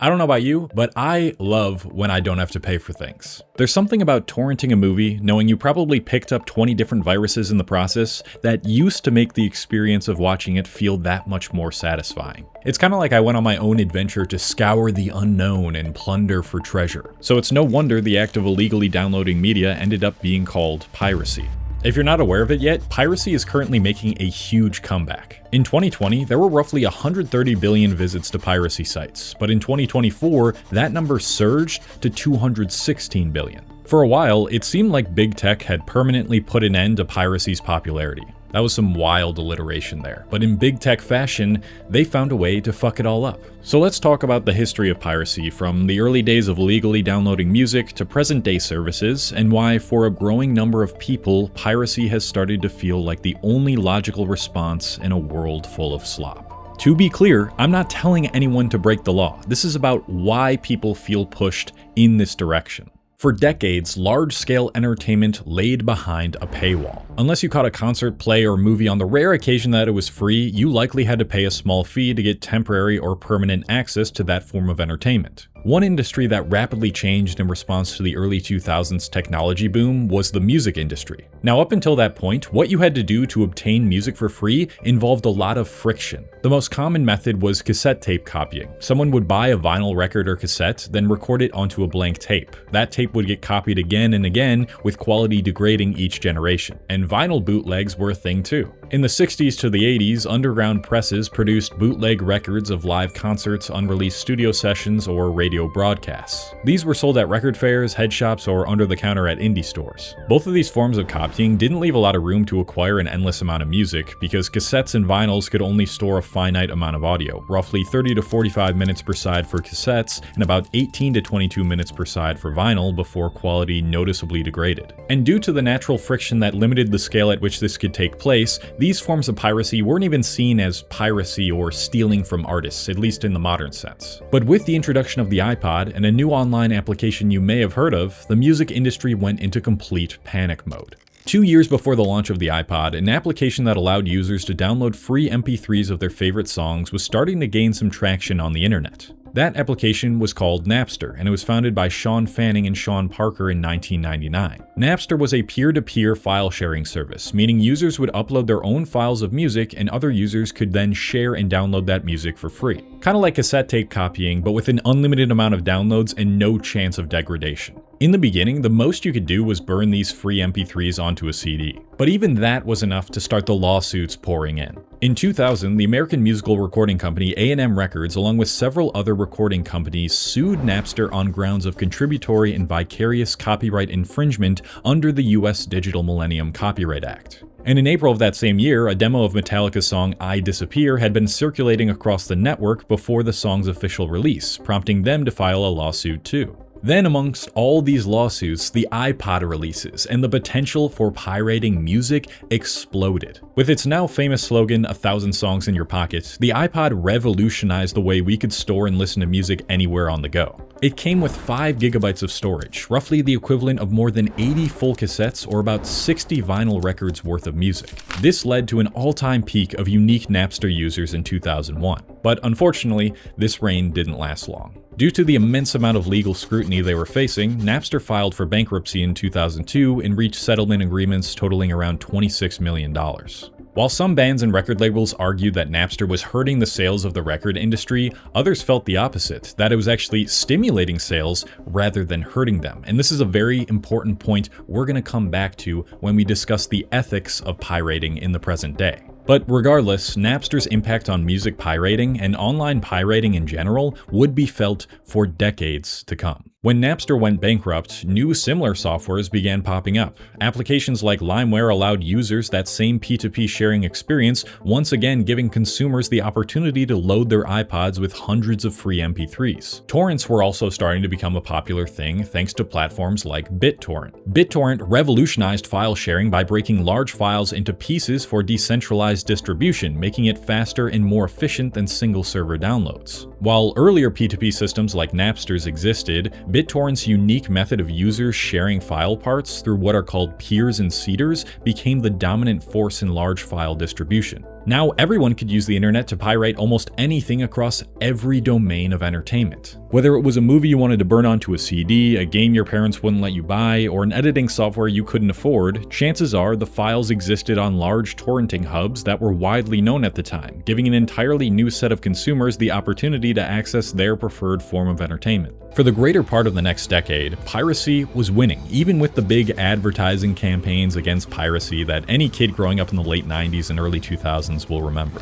I don't know about you, but I love when I don't have to pay for things. There's something about torrenting a movie, knowing you probably picked up 20 different viruses in the process, that used to make the experience of watching it feel that much more satisfying. It's kind of like I went on my own adventure to scour the unknown and plunder for treasure. So it's no wonder the act of illegally downloading media ended up being called piracy. If you're not aware of it yet, piracy is currently making a huge comeback. In 2020, there were roughly 130 billion visits to piracy sites, but in 2024, that number surged to 216 billion. For a while, it seemed like big tech had permanently put an end to piracy's popularity. That was some wild alliteration there, but in big tech fashion, they found a way to fuck it all up. So let's talk about the history of piracy, from the early days of legally downloading music to present day services, and why for a growing number of people, piracy has started to feel like the only logical response in a world full of slop. To be clear, I'm not telling anyone to break the law. This is about why people feel pushed in this direction. For decades, large-scale entertainment laid behind a paywall. Unless you caught a concert, play, or movie on the rare occasion that it was free, you likely had to pay a small fee to get temporary or permanent access to that form of entertainment. One industry that rapidly changed in response to the early 2000s technology boom was the music industry. Now, up until that point, what you had to do to obtain music for free involved a lot of friction. The most common method was cassette tape copying. Someone would buy a vinyl record or cassette, then record it onto a blank tape. That tape would get copied again and again, with quality degrading each generation. And vinyl bootlegs were a thing too. In the 60s to the 80s, underground presses produced bootleg records of live concerts, unreleased studio sessions, or radio broadcasts. These were sold at record fairs, head shops, or under the counter at indie stores. Both of these forms of copying didn't leave a lot of room to acquire an endless amount of music, because cassettes and vinyls could only store a finite amount of audio, roughly 30 to 45 minutes per side for cassettes, and about 18 to 22 minutes per side for vinyl before quality noticeably degraded. And due to the natural friction that limited the scale at which this could take place, these forms of piracy weren't even seen as piracy or stealing from artists, at least in the modern sense. But with the introduction of the iPod and a new online application you may have heard of, the music industry went into complete panic mode. 2 years before the launch of the iPod, an application that allowed users to download free MP3s of their favorite songs was starting to gain some traction on the internet. That application was called Napster, and it was founded by Sean Fanning and Sean Parker in 1999. Napster was a peer-to-peer file sharing service, meaning users would upload their own files of music and other users could then share and download that music for free. Kind of like cassette tape copying, but with an unlimited amount of downloads and no chance of degradation. In the beginning, the most you could do was burn these free MP3s onto a CD. But even that was enough to start the lawsuits pouring in. In 2000, the American musical recording company A&M Records, along with several other recording companies, sued Napster on grounds of contributory and vicarious copyright infringement under the US Digital Millennium Copyright Act. And in April of that same year, a demo of Metallica's song I Disappear had been circulating across the network before the song's official release, prompting them to file a lawsuit too. Then amongst all these lawsuits, the iPod releases, and the potential for pirating music exploded. With its now famous slogan, 1,000 songs in your pocket, the iPod revolutionized the way we could store and listen to music anywhere on the go. It came with 5 gigabytes of storage, roughly the equivalent of more than 80 full cassettes or about 60 vinyl records worth of music. This led to an all-time peak of unique Napster users in 2001. But unfortunately, this reign didn't last long. Due to the immense amount of legal scrutiny they were facing, Napster filed for bankruptcy in 2002 and reached settlement agreements totaling around $26 million. While some bands and record labels argued that Napster was hurting the sales of the record industry, others felt the opposite, that it was actually stimulating sales rather than hurting them. And this is a very important point we're going to come back to when we discuss the ethics of pirating in the present day. But regardless, Napster's impact on music pirating and online pirating in general would be felt for decades to come. When Napster went bankrupt, new similar softwares began popping up. Applications like LimeWire allowed users that same P2P sharing experience, once again giving consumers the opportunity to load their iPods with hundreds of free MP3s. Torrents were also starting to become a popular thing thanks to platforms like BitTorrent. BitTorrent revolutionized file sharing by breaking large files into pieces for decentralized distribution, making it faster and more efficient than single-server downloads. While earlier P2P systems like Napster's existed, BitTorrent's unique method of users sharing file parts through what are called peers and seeders became the dominant force in large file distribution. Now everyone could use the internet to pirate almost anything across every domain of entertainment. Whether it was a movie you wanted to burn onto a CD, a game your parents wouldn't let you buy, or an editing software you couldn't afford, chances are the files existed on large torrenting hubs that were widely known at the time, giving an entirely new set of consumers the opportunity to access their preferred form of entertainment. For the greater part of the next decade, piracy was winning, even with the big advertising campaigns against piracy that any kid growing up in the late 90s and early 2000s will remember.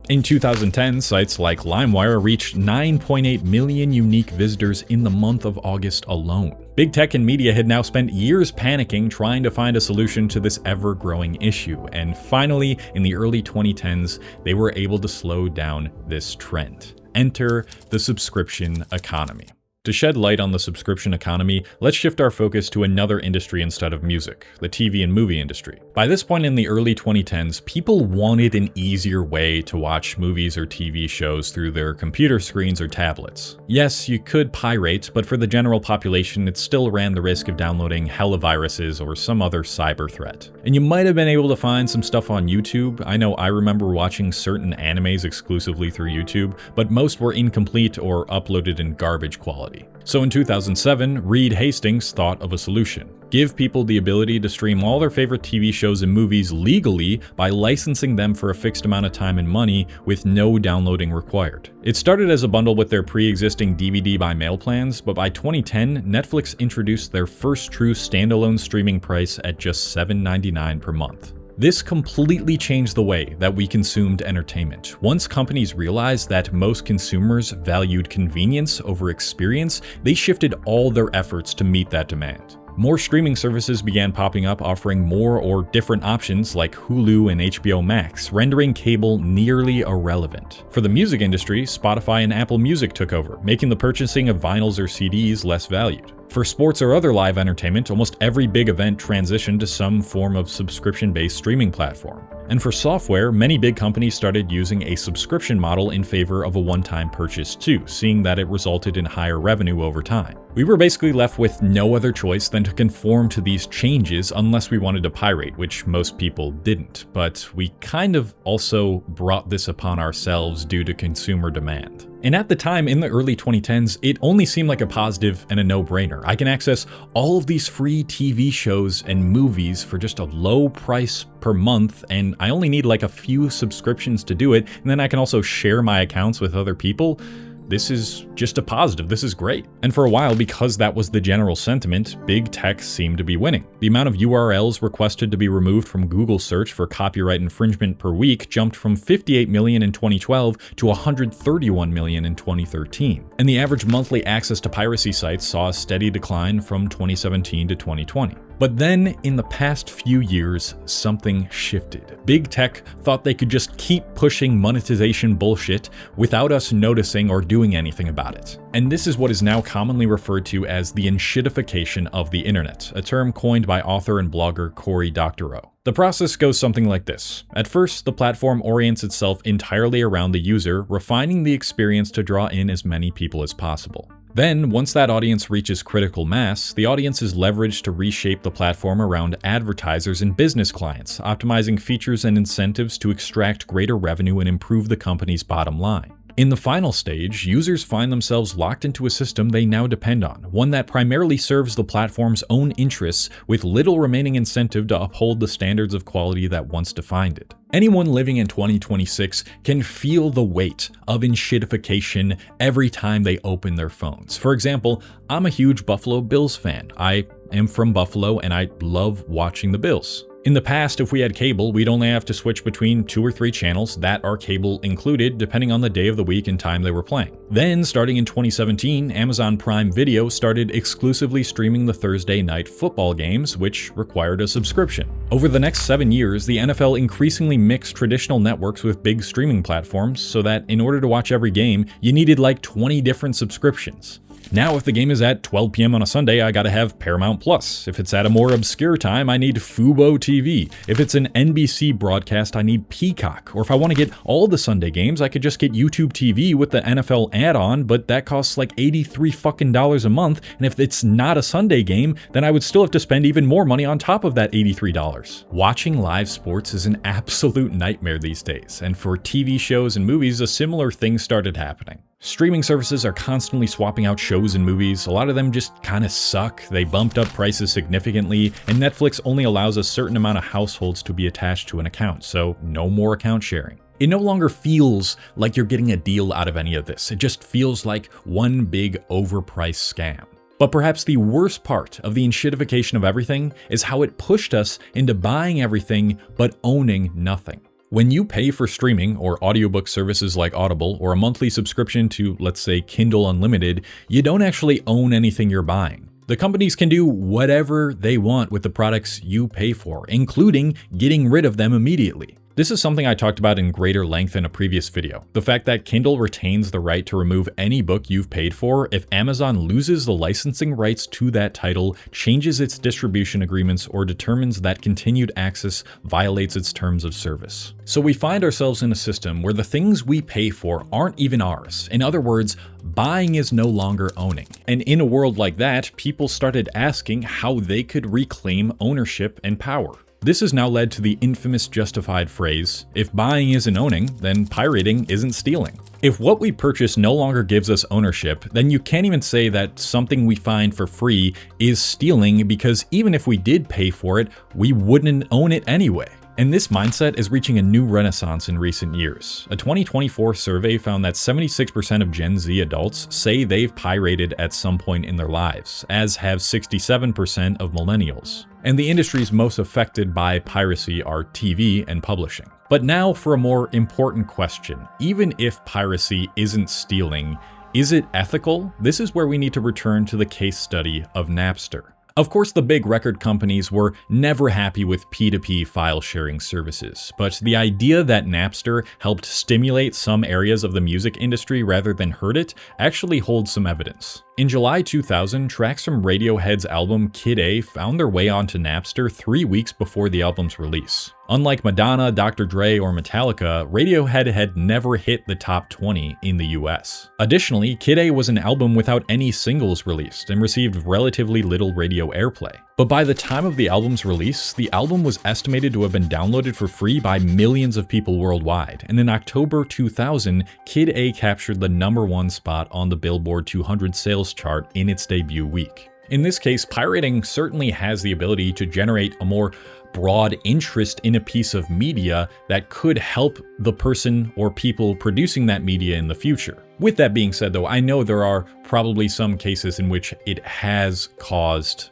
In 2010, sites like LimeWire reached 9.8 million unique visitors in the month of August alone. Big tech and media had now spent years panicking trying to find a solution to this ever-growing issue, and finally, in the early 2010s, they were able to slow down this trend. Enter the subscription economy. To shed light on the subscription economy, let's shift our focus to another industry instead of music, the TV and movie industry. By this point in the early 2010s, people wanted an easier way to watch movies or TV shows through their computer screens or tablets. Yes, you could pirate, but for the general population, it still ran the risk of downloading hella viruses or some other cyber threat. And you might have been able to find some stuff on YouTube. I know I remember watching certain animes exclusively through YouTube, but most were incomplete or uploaded in garbage quality. So in 2007, Reed Hastings thought of a solution. Give people the ability to stream all their favorite TV shows and movies legally by licensing them for a fixed amount of time and money with no downloading required. It started as a bundle with their pre-existing DVD by mail plans, but by 2010, Netflix introduced their first true standalone streaming price at just $7.99 per month. This completely changed the way that we consumed entertainment. Once companies realized that most consumers valued convenience over experience, they shifted all their efforts to meet that demand. More streaming services began popping up, offering more or different options like Hulu and HBO Max, rendering cable nearly irrelevant. For the music industry, Spotify and Apple Music took over, making the purchasing of vinyls or CDs less valued. For sports or other live entertainment, almost every big event transitioned to some form of subscription-based streaming platform. And for software, many big companies started using a subscription model in favor of a one-time purchase too, seeing that it resulted in higher revenue over time. We were basically left with no other choice than to conform to these changes unless we wanted to pirate, which most people didn't. But we kind of also brought this upon ourselves due to consumer demand. And at the time, in the early 2010s, it only seemed like a positive and a no-brainer. I can access all of these free TV shows and movies for just a low price per month, and I only need like a few subscriptions to do it, and then I can also share my accounts with other people. This is just a positive, this is great. And for a while, because that was the general sentiment, big tech seemed to be winning. The amount of URLs requested to be removed from Google search for copyright infringement per week jumped from 58 million in 2012 to 131 million in 2013. And the average monthly access to piracy sites saw a steady decline from 2017 to 2020. But then, in the past few years, something shifted. Big tech thought they could just keep pushing monetization bullshit without us noticing or doing anything about it. And this is what is now commonly referred to as the Ensh-ttification of the internet, a term coined by author and blogger Cory Doctorow. The process goes something like this. At first, the platform orients itself entirely around the user, refining the experience to draw in as many people as possible. Then, once that audience reaches critical mass, the audience is leveraged to reshape the platform around advertisers and business clients, optimizing features and incentives to extract greater revenue and improve the company's bottom line. In the final stage, users find themselves locked into a system they now depend on, one that primarily serves the platform's own interests with little remaining incentive to uphold the standards of quality that once defined it. Anyone living in 2026 can feel the weight of Ensh-ttification every time they open their phones. For example, I'm a huge Buffalo Bills fan. I am from Buffalo and I love watching the Bills. In the past, if we had cable, we'd only have to switch between 2 or 3 channels that are cable included, depending on the day of the week and time they were playing. Then, starting in 2017, Amazon Prime Video started exclusively streaming the Thursday night football games, which required a subscription. Over the next 7 years, the NFL increasingly mixed traditional networks with big streaming platforms, so that in order to watch every game, you needed like 20 different subscriptions. Now if the game is at 12 p.m. on a Sunday, I gotta have Paramount Plus. If it's at a more obscure time, I need Fubo TV. If it's an NBC broadcast, I need Peacock. Or if I want to get all the Sunday games, I could just get YouTube TV with the NFL add-on, but that costs like $83 fucking a month, and if it's not a Sunday game, then I would still have to spend even more money on top of that $83. Watching live sports is an absolute nightmare these days, and for TV shows and movies, a similar thing started happening. Streaming services are constantly swapping out shows and movies. A lot of them just kinda suck. They bumped up prices significantly, and Netflix only allows a certain amount of households to be attached to an account, so no more account sharing. It no longer feels like you're getting a deal out of any of this. It just feels like one big overpriced scam. But perhaps the worst part of the enshittification of everything is how it pushed us into buying everything but owning nothing. When you pay for streaming or audiobook services like Audible or a monthly subscription to, let's say, Kindle Unlimited, you don't actually own anything you're buying. The companies can do whatever they want with the products you pay for, including getting rid of them immediately. This is something I talked about in greater length in a previous video. The fact that Kindle retains the right to remove any book you've paid for if Amazon loses the licensing rights to that title, changes its distribution agreements, or determines that continued access violates its terms of service. So we find ourselves in a system where the things we pay for aren't even ours. In other words, buying is no longer owning. And in a world like that, people started asking how they could reclaim ownership and power. This has now led to the infamous justified phrase, if buying isn't owning, then pirating isn't stealing. If what we purchase no longer gives us ownership, then you can't even say that something we find for free is stealing, because even if we did pay for it, we wouldn't own it anyway. And this mindset is reaching a new renaissance in recent years. A 2024 survey found that 76% of Gen Z adults say they've pirated at some point in their lives, as have 67% of millennials. And the industries most affected by piracy are TV and publishing. But now for a more important question. Even if piracy isn't stealing, is it ethical? This is where we need to return to the case study of Napster. Of course, the big record companies were never happy with P2P file sharing services, but the idea that Napster helped stimulate some areas of the music industry rather than hurt it actually holds some evidence. In July 2000, tracks from Radiohead's album Kid A found their way onto Napster 3 weeks before the album's release. Unlike Madonna, Dr. Dre, or Metallica, Radiohead had never hit the top 20 in the US. Additionally, Kid A was an album without any singles released and received relatively little radio airplay. But by the time of the album's release, the album was estimated to have been downloaded for free by millions of people worldwide, and in October 2000, Kid A captured the #1 spot on the Billboard 200 sales chart in its debut week. In this case, pirating certainly has the ability to generate a more broad interest in a piece of media that could help the person or people producing that media in the future. With that being said though, I know there are probably some cases in which it has caused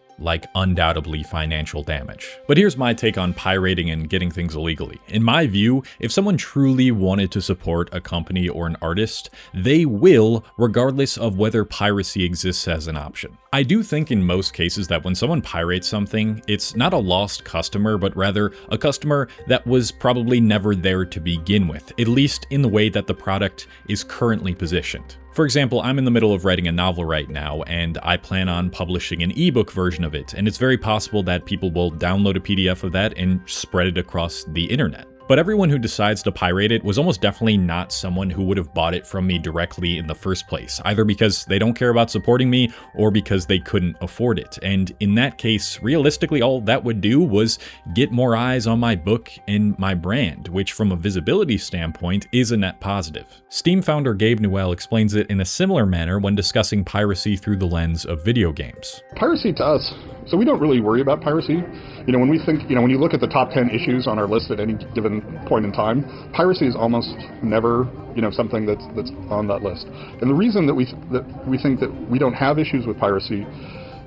undoubtedly financial damage. But here's my take on pirating and getting things illegally. In my view, if someone truly wanted to support a company or an artist, they will, regardless of whether piracy exists as an option. I do think in most cases that when someone pirates something, it's not a lost customer, but rather a customer that was probably never there to begin with, at least in the way that the product is currently positioned. For example, I'm in the middle of writing a novel right now, and I plan on publishing an ebook version of it, and it's very possible that people will download a PDF of that and spread it across the internet. But everyone who decides to pirate it was almost definitely not someone who would have bought it from me directly in the first place, either because they don't care about supporting me or because they couldn't afford it. And in that case, realistically, all that would do was get more eyes on my book and my brand, which from a visibility standpoint is a net positive. Steam founder Gabe Newell explains it in a similar manner when discussing piracy through the lens of video games. Piracy to us, so we don't really worry about piracy. When we think, when you look at the top 10 issues on our list at any given point in time, piracy is almost never, something that's on that list. And the reason that we think that we don't have issues with piracy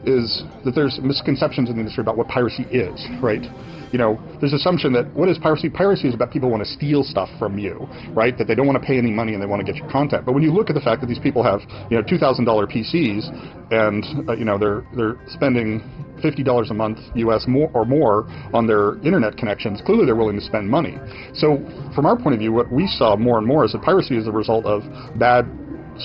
is that there's misconceptions in the industry about what piracy is, right? There's assumption that what is piracy? Piracy is about people want to steal stuff from you, right? That they don't want to pay any money and they want to get your content. But when you look at the fact that these people have, $2,000 PCs and, they're spending $50 a month US more on their internet connections, clearly they're willing to spend money. So from our point of view, what we saw more and more is that piracy is a result of bad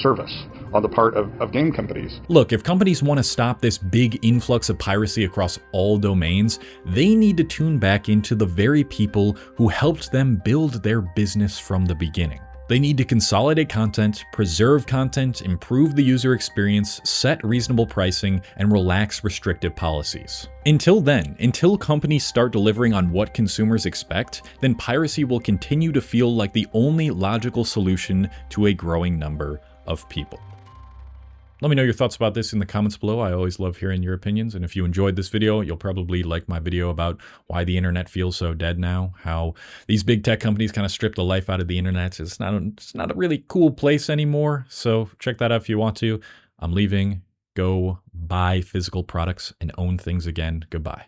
service on the part of game companies. Look, if companies want to stop this big influx of piracy across all domains, they need to tune back into the very people who helped them build their business from the beginning. They need to consolidate content, preserve content, improve the user experience, set reasonable pricing, and relax restrictive policies. Until then, until companies start delivering on what consumers expect, then piracy will continue to feel like the only logical solution to a growing number of people. Let me know your thoughts about this in the comments below. I always love hearing your opinions. And if you enjoyed this video, you'll probably like my video about why the internet feels so dead now, how these big tech companies kind of strip the life out of the internet. It's not a really cool place anymore. So check that out if you want to. I'm leaving. Go buy physical products and own things again. Goodbye.